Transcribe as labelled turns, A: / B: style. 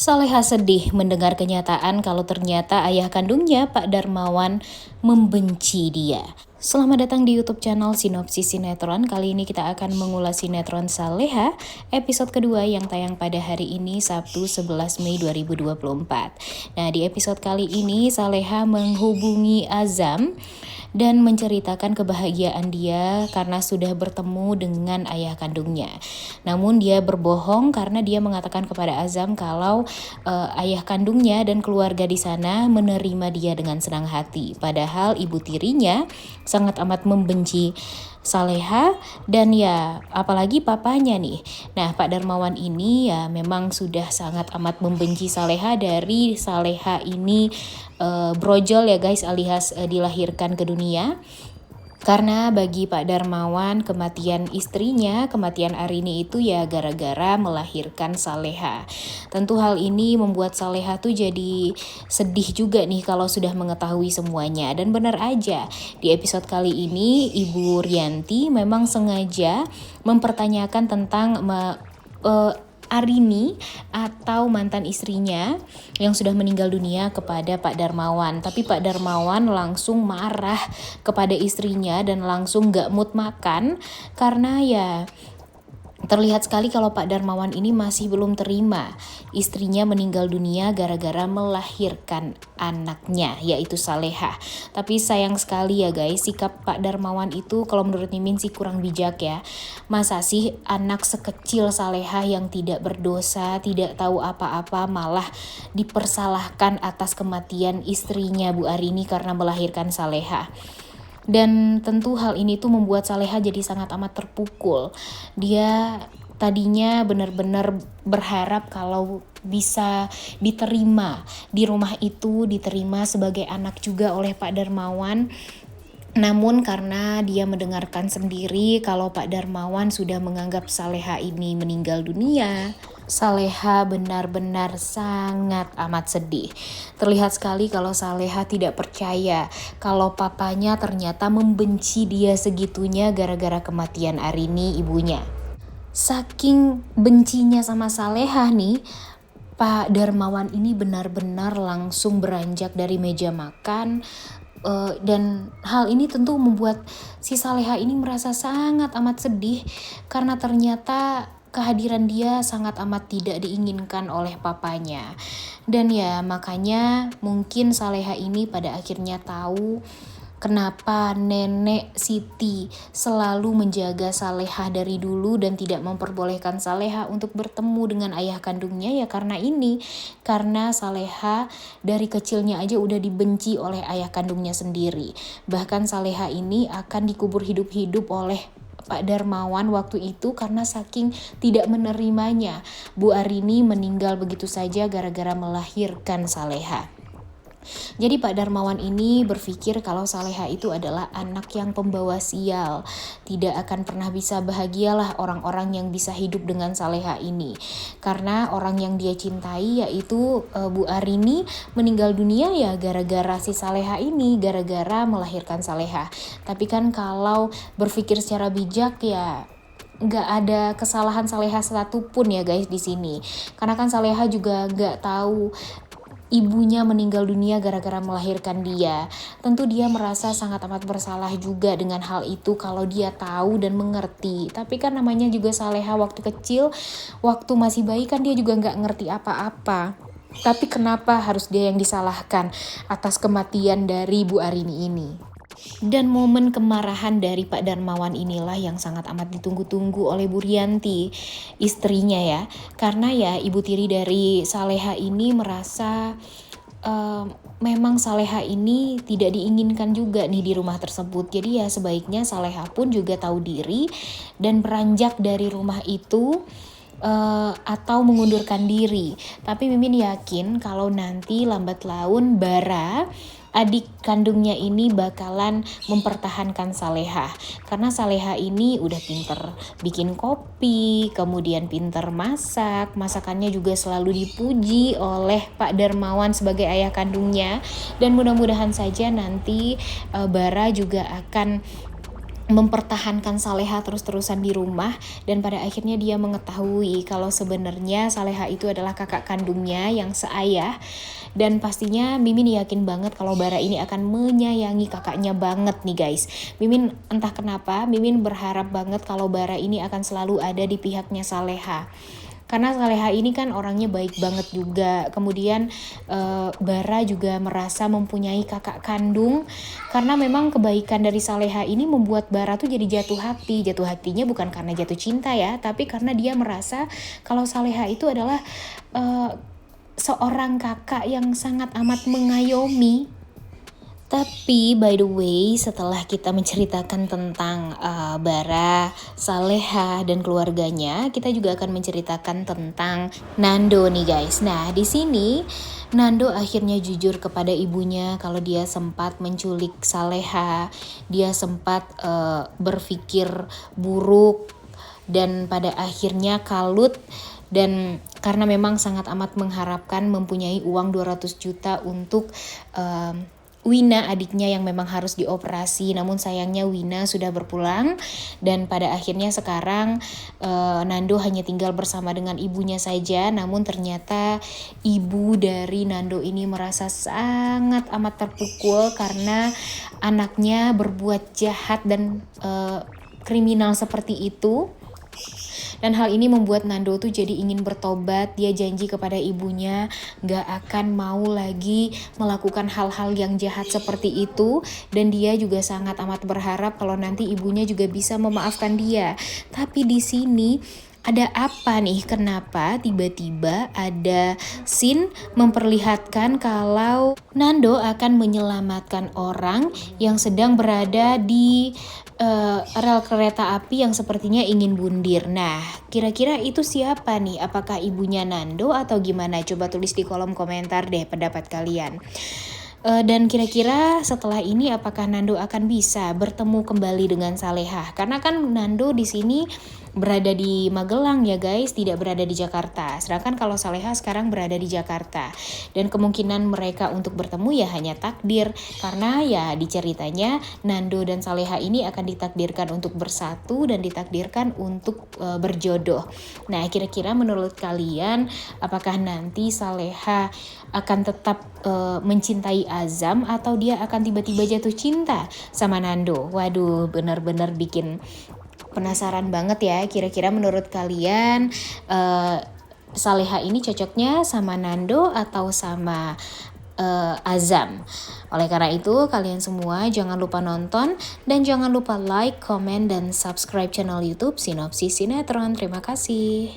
A: Saleha sedih mendengar kenyataan kalau ternyata ayah kandungnya, Pak Darmawan, membenci dia. Selamat datang di YouTube channel Sinopsis Sinetron. Kali ini kita akan mengulas sinetron Saleha episode kedua yang tayang pada hari ini Sabtu 11 Mei 2024. Nah, di episode kali ini Saleha menghubungi Azam dan menceritakan kebahagiaan dia karena sudah bertemu dengan ayah kandungnya. Namun dia berbohong karena dia mengatakan kepada Azam kalau ayah kandungnya dan keluarga di sana menerima dia dengan senang hati. Padahal ibu tirinya sangat amat membenci Saleha dan ya apalagi papanya nih. Nah, Pak Darmawan ini ya memang sudah sangat amat membenci Saleha dari Saleha ini brojol ya guys, alias dilahirkan ke dunia. Karena bagi Pak Darmawan kematian istrinya, kematian Arini itu ya gara-gara melahirkan Saleha. Tentu hal ini membuat Saleha tuh jadi sedih juga nih kalau sudah mengetahui semuanya. Dan benar aja, di episode kali ini Ibu Rianti memang sengaja mempertanyakan tentang Arini atau mantan istrinya yang sudah meninggal dunia kepada Pak Darmawan. Tapi Pak Darmawan langsung marah kepada istrinya dan langsung gak mood makan karena ya terlihat sekali kalau Pak Darmawan ini masih belum terima istrinya meninggal dunia gara-gara melahirkan anaknya, yaitu Saleha. Tapi sayang sekali ya guys, sikap Pak Darmawan itu kalau menurut Mimin sih kurang bijak ya. Masa sih anak sekecil Saleha yang tidak berdosa, tidak tahu apa-apa malah dipersalahkan atas kematian istrinya Bu Arini karena melahirkan Saleha. Dan tentu hal ini tuh membuat Saleha jadi sangat amat terpukul. Dia tadinya benar-benar berharap kalau bisa diterima di rumah itu, diterima sebagai anak juga oleh Pak Darmawan. Namun karena dia mendengarkan sendiri kalau Pak Darmawan sudah menganggap Saleha ini meninggal dunia, Saleha benar-benar sangat amat sedih. Terlihat sekali kalau Saleha tidak percaya kalau papanya ternyata membenci dia segitunya gara-gara kematian Arini ibunya. Saking bencinya sama Saleha nih, Pak Darmawan ini benar-benar langsung beranjak dari meja makan. Dan hal ini tentu membuat si Saleha ini merasa sangat amat sedih karena ternyata kehadiran dia sangat amat tidak diinginkan oleh papanya. Dan ya makanya mungkin Saleha ini pada akhirnya tahu kenapa nenek Siti selalu menjaga Saleha dari dulu dan tidak memperbolehkan Saleha untuk bertemu dengan ayah kandungnya ya karena ini. Karena Saleha dari kecilnya aja udah dibenci oleh ayah kandungnya sendiri. Bahkan Saleha ini akan dikubur hidup-hidup oleh Pak Darmawan waktu itu karena saking tidak menerimanya. Bu Arini meninggal begitu saja gara-gara melahirkan Saleha. Jadi Pak Darmawan ini berpikir kalau Saleha itu adalah anak yang pembawa sial. Tidak akan pernah bisa bahagialah orang-orang yang bisa hidup dengan Saleha ini. Karena orang yang dia cintai yaitu Bu Arini meninggal dunia ya gara-gara si Saleha ini, gara-gara melahirkan Saleha. Tapi kan kalau berpikir secara bijak ya nggak ada kesalahan Saleha satupun ya guys di sini. Karena kan Saleha juga nggak tahu ibunya meninggal dunia gara-gara melahirkan dia. Tentu dia merasa sangat amat bersalah juga dengan hal itu kalau dia tahu dan mengerti. Tapi kan namanya juga Saleha waktu kecil, waktu masih bayi kan dia juga nggak ngerti apa-apa. Tapi kenapa harus dia yang disalahkan atas kematian dari Bu Arini ini? Dan momen kemarahan dari Pak Darmawan inilah yang sangat amat ditunggu-tunggu oleh Bu Rianti, istrinya ya. Karena ya ibu tiri dari Saleha ini merasa memang Saleha ini tidak diinginkan juga nih di rumah tersebut. Jadi ya sebaiknya Saleha pun juga tahu diri dan beranjak dari rumah itu atau mengundurkan diri. Tapi Mimin yakin kalau nanti lambat laun Bara, adik kandungnya ini bakalan mempertahankan Saleha. Karena Saleha ini udah pinter bikin kopi, kemudian pinter masak. Masakannya juga selalu dipuji oleh Pak Darmawan sebagai ayah kandungnya. Dan mudah-mudahan saja nanti Bara juga akan mempertahankan Saleha terus-terusan di rumah, dan pada akhirnya dia mengetahui kalau sebenarnya Saleha itu adalah kakak kandungnya yang seayah. Dan pastinya Mimin yakin banget kalau Bara ini akan menyayangi kakaknya banget nih guys. Mimin entah kenapa Mimin berharap banget kalau Bara ini akan selalu ada di pihaknya Saleha. Karena Saleha ini kan orangnya baik banget juga. Kemudian Bara juga merasa mempunyai kakak kandung, karena memang kebaikan dari Saleha ini membuat Bara tuh jadi jatuh hati. Jatuh hatinya bukan karena jatuh cinta ya, tapi karena dia merasa kalau Saleha itu adalah seorang kakak yang sangat amat mengayomi. Tapi by the way, setelah kita menceritakan tentang Bara, Saleha dan keluarganya, kita juga akan menceritakan tentang Nando nih guys. Nah, di sini Nando akhirnya jujur kepada ibunya kalau dia sempat menculik Saleha, dia sempat berpikir buruk dan pada akhirnya kalut. Dan karena memang sangat amat mengharapkan mempunyai uang 200 juta untuk Wina adiknya yang memang harus dioperasi, namun sayangnya Wina sudah berpulang dan pada akhirnya sekarang Nando hanya tinggal bersama dengan ibunya saja. Namun ternyata ibu dari Nando ini merasa sangat amat terpukul karena anaknya berbuat jahat dan kriminal seperti itu. Dan hal ini membuat Nando tuh jadi ingin bertobat. Dia janji kepada ibunya gak akan mau lagi melakukan hal-hal yang jahat seperti itu. Dan dia juga sangat amat berharap kalau nanti ibunya juga bisa memaafkan dia. Tapi di sini ada apa nih? Kenapa tiba-tiba ada scene memperlihatkan kalau Nando akan menyelamatkan orang yang sedang berada di rel kereta api yang sepertinya ingin bundir. Nah, kira-kira itu siapa nih? Apakah ibunya Nando atau gimana? Coba tulis di kolom komentar deh pendapat kalian. Dan kira-kira setelah ini apakah Nando akan bisa bertemu kembali dengan Saleha? Karena kan Nando di sini berada di Magelang ya guys, tidak berada di Jakarta. Sedangkan kalau Saleha sekarang berada di Jakarta. Dan kemungkinan mereka untuk bertemu ya hanya takdir. Karena ya diceritanya Nando dan Saleha ini akan ditakdirkan untuk bersatu dan ditakdirkan untuk berjodoh. Nah, kira-kira menurut kalian apakah nanti Saleha akan tetap mencintai Azam atau dia akan tiba-tiba jatuh cinta sama Nando? Waduh, benar-benar bikin penasaran banget ya. Kira-kira menurut kalian Saleha ini cocoknya sama Nando atau sama Azam? Oleh karena itu kalian semua jangan lupa nonton dan jangan lupa like, comment, dan subscribe channel YouTube Sinopsis Sinetron. Terima kasih.